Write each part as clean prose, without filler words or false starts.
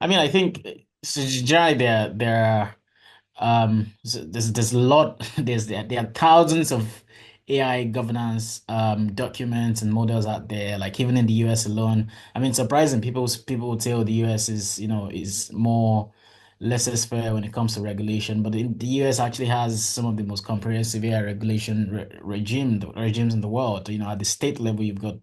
I mean, I think so generally there are there's a lot there are thousands of AI governance documents and models out there, like even in the US alone. I mean, surprising people would say, oh, the US is, is more laissez-faire when it comes to regulation, but the US actually has some of the most comprehensive AI regulation regimes in the world. At the state level, you've got,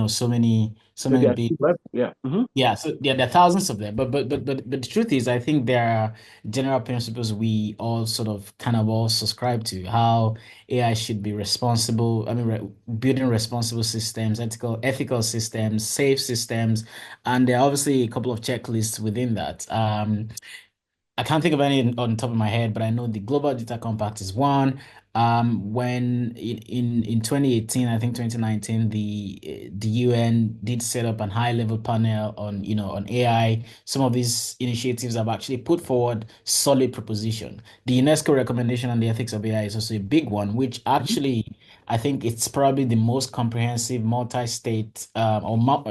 so Maybe many at big. two level. Yeah. Yeah, so yeah, there are thousands of them, but the truth is, I think there are general principles we all sort of kind of all subscribe to how AI should be responsible. I mean, building responsible systems, ethical systems, safe systems, and there are obviously a couple of checklists within that. I can't think of any on top of my head, but I know the Global Data Compact is one. When in 2018, I think 2019, the UN did set up an high level panel on on AI. Some of these initiatives have actually put forward solid proposition. The UNESCO recommendation on the ethics of AI is also a big one, which Mhm. actually I think it's probably the most comprehensive multi-state not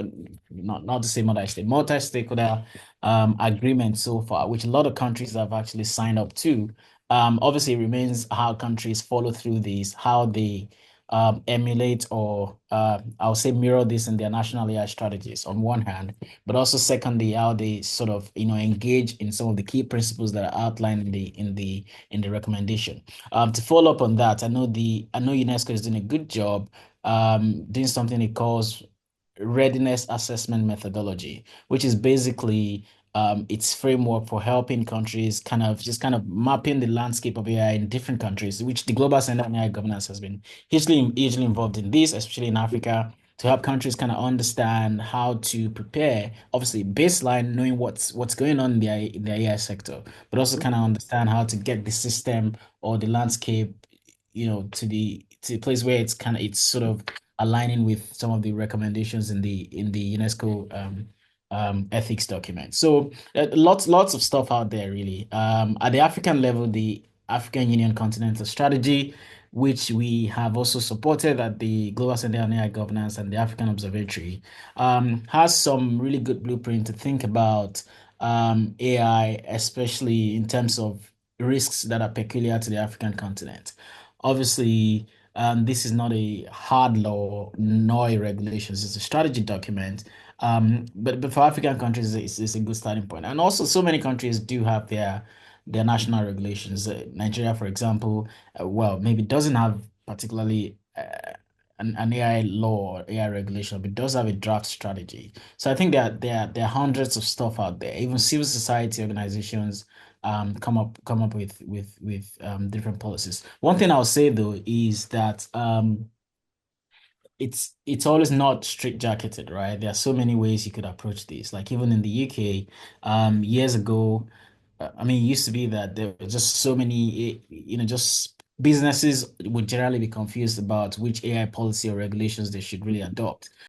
to say multi-state, multi-stakeholder agreement so far, which a lot of countries have actually signed up to. Obviously, it remains how countries follow through these, how they emulate or I'll say mirror this in their national AI strategies on one hand, but also secondly, how they sort of engage in some of the key principles that are outlined in the recommendation. To follow up on that, I know UNESCO is doing a good job doing something it calls readiness assessment methodology, which is basically its framework for helping countries kind of mapping the landscape of AI in different countries, which the Global Center on AI governance has been hugely involved in this, especially in Africa, to help countries kind of understand how to prepare, obviously baseline, knowing what's going on in the AI sector, but also kind of understand how to get the system or the landscape, to the place where it's sort of aligning with some of the recommendations in the UNESCO ethics document. So lots of stuff out there really. At the African level, the African Union Continental Strategy, which we have also supported at the Global Center on AI Governance and the African Observatory, has some really good blueprint to think about AI, especially in terms of risks that are peculiar to the African continent. Obviously, this is not a hard law nor a regulations. It's a strategy document. But for African countries, it's a good starting point. And also, so many countries do have their national regulations. Nigeria, for example, well, maybe doesn't have particularly an AI law or AI regulation, but does have a draft strategy. So I think there are hundreds of stuff out there. Even civil society organizations come up with different policies. One thing I'll say though is that it's always not straitjacketed, right? There are so many ways you could approach this. Like even in the UK, years ago, I mean, it used to be that there were just so many, just businesses would generally be confused about which AI policy or regulations they should really adopt.